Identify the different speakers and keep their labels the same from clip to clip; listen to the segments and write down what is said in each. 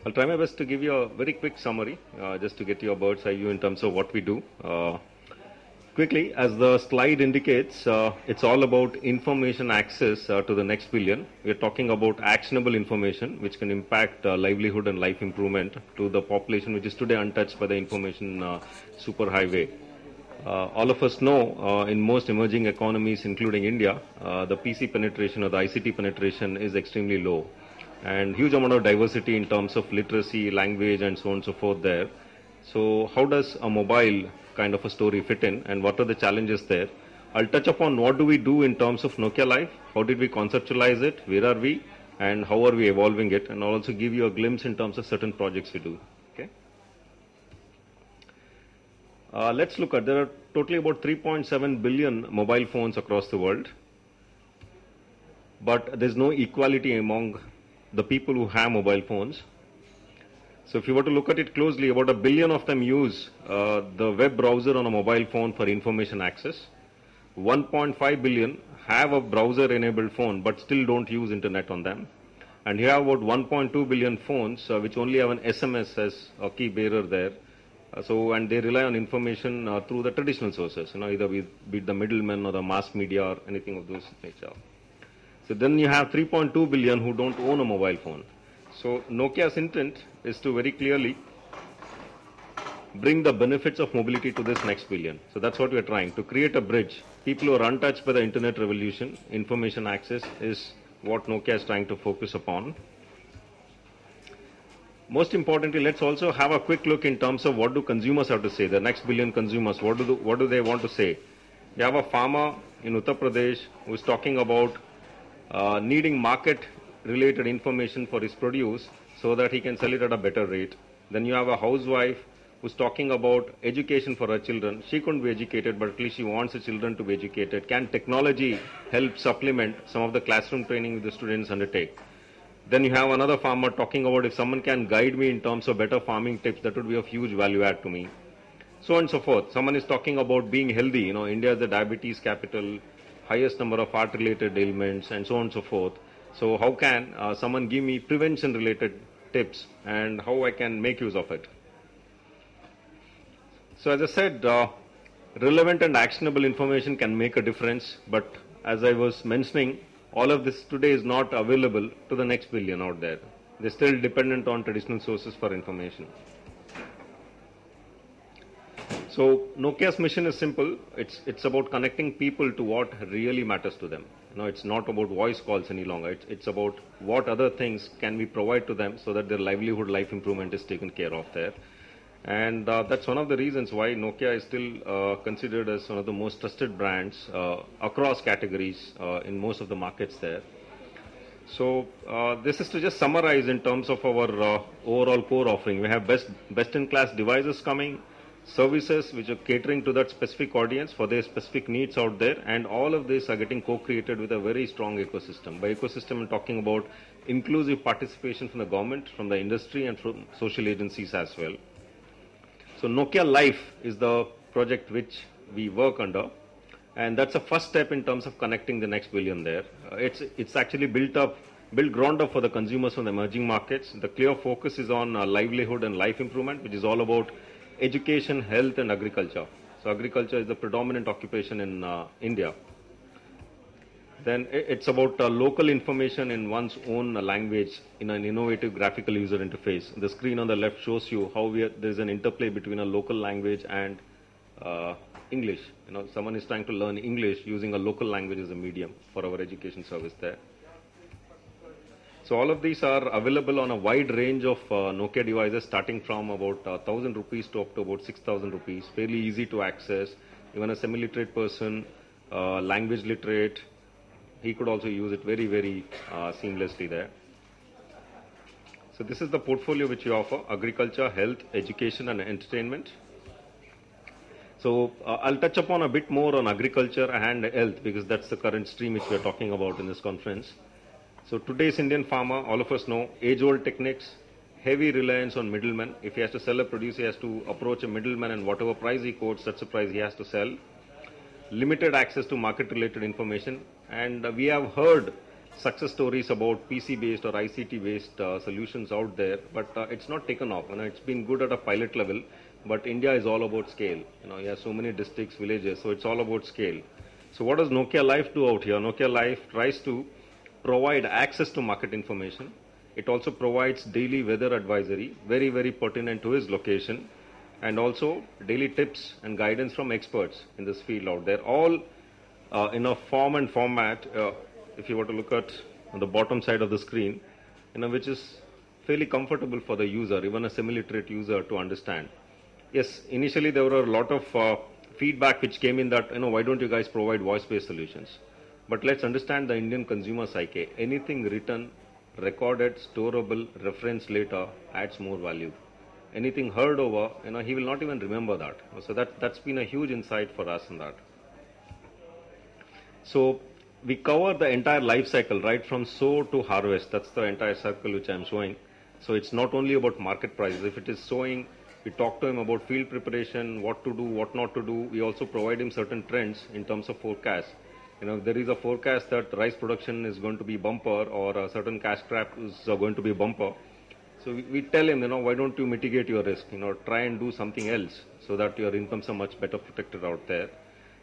Speaker 1: I'll try my best to give you a very quick summary, just to get your bird's eye view in terms of what we do. Quickly, as the slide indicates, it's all about information access to the next billion. We're talking about actionable information which can impact livelihood and life improvement to the population which is today untouched by the information superhighway. All of us know in most emerging economies, including India, the PC penetration or the ICT penetration is extremely low. And huge amount of diversity in terms of literacy, language, and so on and so forth there. So how does a mobile kind of a story fit in, and what are the challenges there? I'll touch upon what do we do in terms of Nokia Life, how did we conceptualize it, where are we, and how are we evolving it, and I'll also give you a glimpse in terms of certain projects we do. Okay. Let's look at, there are totally about 3.7 billion mobile phones across the world, but there's no equality among the people who have mobile phones. So if you were to look at it closely, about 1 billion of them use the web browser on a mobile phone for information access. 1.5 billion have a browser enabled phone but still don't use internet on them. And you have about 1.2 billion phones which only have an SMS as a key bearer there. And they rely on information through the traditional sources, either be it the middlemen or the mass media or anything of those nature. So then you have 3.2 billion who don't own a mobile phone. So Nokia's intent is to very clearly bring the benefits of mobility to this next billion. So that's what we're trying, to create a bridge. People who are untouched by the internet revolution, information access is what Nokia is trying to focus upon. Most importantly, let's also have a quick look in terms of what do consumers have to say, the next billion consumers, what do they want to say? You have a farmer in Uttar Pradesh who is talking about needing market-related information for his produce so that he can sell it at a better rate. Then you have a housewife who's talking about education for her children. She couldn't be educated, but at least she wants her children to be educated. Can technology help supplement some of the classroom training the students undertake? Then you have another farmer talking about if someone can guide me in terms of better farming tips, that would be of huge value add to me. So on and so forth. Someone is talking about being healthy. India is the diabetes capital, highest number of heart-related ailments, and so on and so forth. So how can someone give me prevention-related tips and how I can make use of it? So as I said, relevant and actionable information can make a difference, but as I was mentioning, all of this today is not available to the next billion out there. They're still dependent on traditional sources for information. So Nokia's mission is simple. It's about connecting people to what really matters to them. It's not about voice calls any longer. It's about what other things can we provide to them so that their livelihood, life improvement is taken care of there. And that's one of the reasons why Nokia is still considered as one of the most trusted brands across categories in most of the markets there. So this is to just summarize in terms of our overall core offering. We have best-in-class devices coming, services which are catering to that specific audience for their specific needs out there, and all of these are getting co-created with a very strong ecosystem. By ecosystem, I'm talking about inclusive participation from the government, from the industry, and from social agencies as well. So Nokia Life is the project which we work under, and that's a first step in terms of connecting the next billion there. It's actually built ground up for the consumers from the emerging markets. The clear focus is on livelihood and life improvement, which is all about education, health, and agriculture. So agriculture is the predominant occupation in India. Then it's about local information in one's own language in an innovative graphical user interface. The screen on the left shows you how there's an interplay between a local language and English. Someone is trying to learn English using a local language as a medium for our education service there. So all of these are available on a wide range of Nokia devices, starting from about 1,000 rupees to up to about 6,000 rupees. Fairly easy to access. Even a semi-literate person, language literate, he could also use it very, very seamlessly there. So this is the portfolio which we offer: agriculture, health, education, and entertainment. So I'll touch upon a bit more on agriculture and health because that's the current stream which we're talking about in this conference. So today's Indian farmer, all of us know, age-old techniques, heavy reliance on middlemen. If he has to sell a produce, he has to approach a middleman, and whatever price he quotes, that's the price he has to sell. Limited access to market-related information. And we have heard success stories about PC-based or ICT-based solutions out there, but it's not taken off. It's been good at a pilot level, but India is all about scale. You have so many districts, villages, so it's all about scale. So what does Nokia Life do out here? Nokia Life tries to provide access to market information. It also provides daily weather advisory, very, very pertinent to his location, and also daily tips and guidance from experts in this field out there, all in a form and format, if you were to look at on the bottom side of the screen, which is fairly comfortable for the user, even a semi-literate user to understand. Yes, initially there were a lot of feedback which came in that, why don't you guys provide voice-based solutions? But let's understand the Indian consumer psyche. Anything written, recorded, storable, referenced later adds more value. Anything heard over, he will not even remember that. So that's been a huge insight for us in that. So we cover the entire life cycle, right from sow to harvest. That's the entire circle which I'm showing. So it's not only about market prices. If it is sowing, we talk to him about field preparation, what to do, what not to do. We also provide him certain trends in terms of forecast. If there is a forecast that rice production is going to be bumper or a certain cash crop is going to be bumper. So we tell him, why don't you mitigate your risk? Try and do something else so that your incomes are much better protected out there.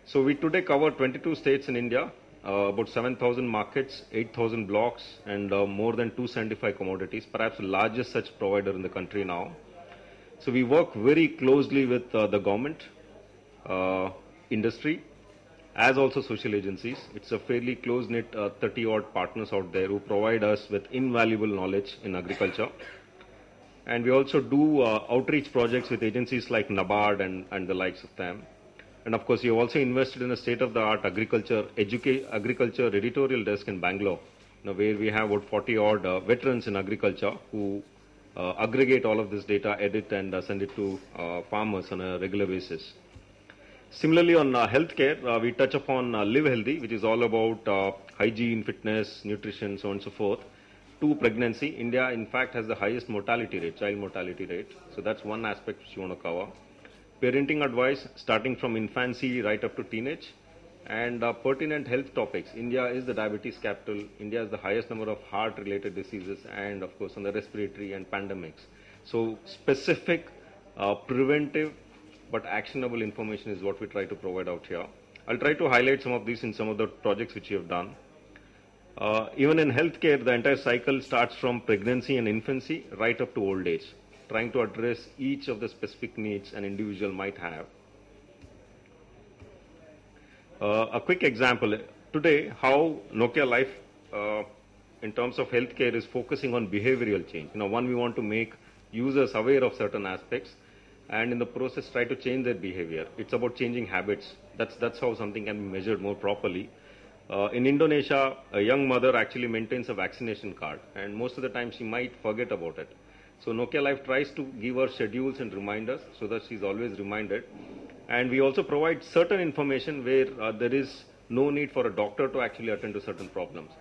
Speaker 1: So we today cover 22 states in India, about 7,000 markets, 8,000 blocks, and more than 275 commodities, perhaps the largest such provider in the country now. So we work very closely with the government, industry, as also social agencies. It's a fairly close-knit 30-odd partners out there who provide us with invaluable knowledge in agriculture. And we also do outreach projects with agencies like NABARD and the likes of them. And of course, we have also invested in a state-of-the-art agriculture editorial desk in Bangalore, where we have about 40-odd veterans in agriculture who aggregate all of this data, edit and send it to farmers on a regular basis. Similarly, on healthcare, we touch upon Live Healthy, which is all about hygiene, fitness, nutrition, so on and so forth, to pregnancy. India, in fact, has the highest mortality rate, child mortality rate. So that's one aspect which you want to cover. Parenting advice, starting from infancy right up to teenage, and pertinent health topics. India is the diabetes capital. India has the highest number of heart-related diseases, and of course on the respiratory and pandemics. So specific, preventive, but actionable information is what we try to provide out here. I'll try to highlight some of these in some of the projects which we have done. Even in healthcare, the entire cycle starts from pregnancy and infancy right up to old age, trying to address each of the specific needs an individual might have. A quick example, today how Nokia Life in terms of healthcare is focusing on behavioral change. One, we want to make users aware of certain aspects and in the process try to change their behavior. It's about changing habits. That's how something can be measured more properly. In Indonesia, a young mother actually maintains a vaccination card and most of the time she might forget about it. So Nokia Life tries to give her schedules and reminders so that she's always reminded. And we also provide certain information where there is no need for a doctor to actually attend to certain problems.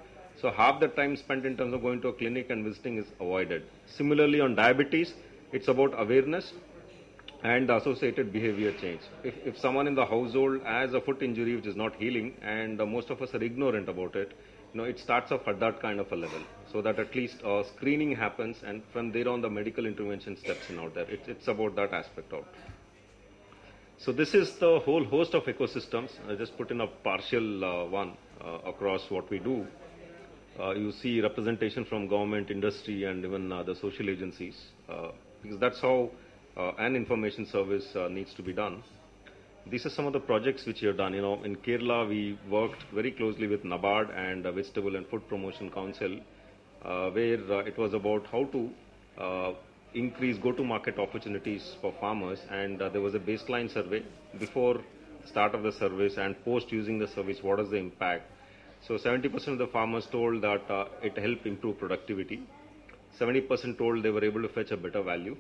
Speaker 1: So half the time spent in terms of going to a clinic and visiting is avoided. Similarly on diabetes, it's about awareness and associated behavior change. If someone in the household has a foot injury which is not healing and most of us are ignorant about it, it starts off at that kind of a level, so that at least screening happens and from there on the medical intervention steps in out there. It's about that aspect out. So this is the whole host of ecosystems. I just put in a partial one across what we do. You see representation from government, industry and even the social agencies, because that's how an information service needs to be done. These are some of the projects which we have done. In Kerala, we worked very closely with NABARD and Vegetable and Food Promotion Council, where it was about how to increase go-to-market opportunities for farmers. And there was a baseline survey before start of the service and post using the service. What is the impact? So 70% of the farmers told that it helped improve productivity. 70% told they were able to fetch a better value.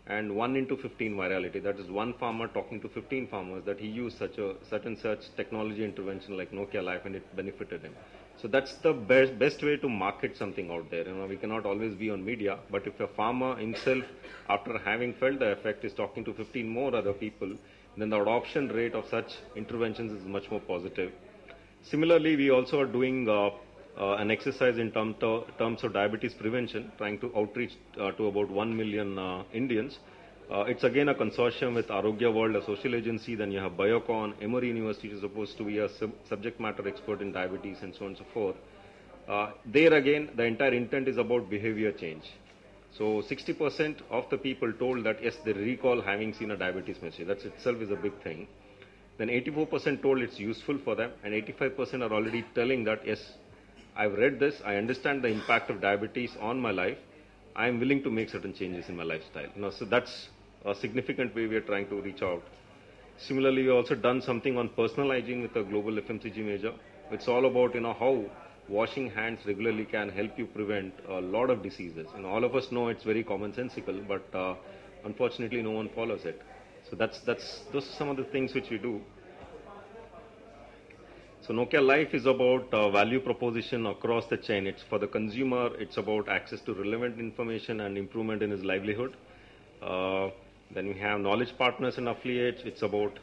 Speaker 1: And 1 into 15 virality, that is one farmer talking to 15 farmers that he used such and such technology intervention like Nokia Life and it benefited him. So that's the best way to market something out there. We cannot always be on media, but if a farmer himself, after having felt the effect, is talking to 15 more other people, then the adoption rate of such interventions is much more positive. Similarly, we also are doing an exercise in terms of diabetes prevention, trying to outreach to about 1 million Indians. It's again a consortium with Arogya World, a social agency. Then you have Biocon, Emory University, which is supposed to be a subject matter expert in diabetes, and so on and so forth. There again, the entire intent is about behavior change. So 60% of the people told that yes, they recall having seen a diabetes message. That itself is a big thing. Then 84% told it's useful for them, and 85% are already telling that yes, I've read this, I understand the impact of diabetes on my life, I am willing to make certain changes in my lifestyle. So that's a significant way we are trying to reach out. Similarly, we've also done something on personal hygiene with a global FMCG major. It's all about how washing hands regularly can help you prevent a lot of diseases. All of us know it's very commonsensical, but unfortunately, no one follows it. So those are some of the things which we do. So Nokia Life is about value proposition across the chain. It's for the consumer. It's about access to relevant information and improvement in his livelihood. Then we have knowledge partners and affiliates. It's about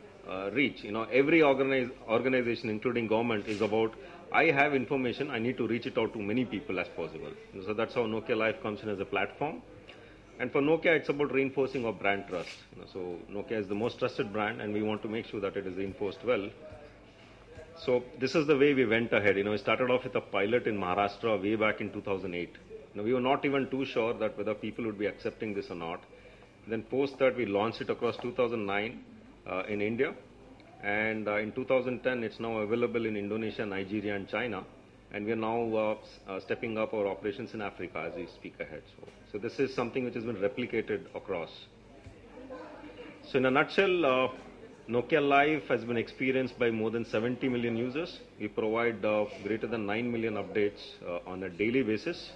Speaker 1: reach. Every organization, including government, is about I have information. I need to reach it out to many people as possible. So that's how Nokia Life comes in as a platform. And for Nokia, it's about reinforcing our brand trust. So Nokia is the most trusted brand, and we want to make sure that it is reinforced well. So this is the way we went ahead. We started off with a pilot in Maharashtra way back in 2008. We were not even too sure that whether people would be accepting this or not. Then post that, we launched it across 2009 in India. And in 2010, it's now available in Indonesia, Nigeria, and China. And we are now stepping up our operations in Africa as we speak ahead. So this is something which has been replicated across. So in a nutshell, Nokia Life has been experienced by more than 70 million users. We provide greater than 9 million updates on a daily basis.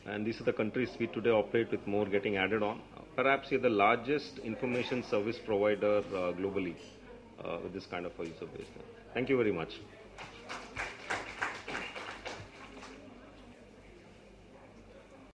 Speaker 1: And these are the countries we today operate, with more getting added on. Perhaps we are the largest information service provider globally with this kind of a user base. Thank you very much.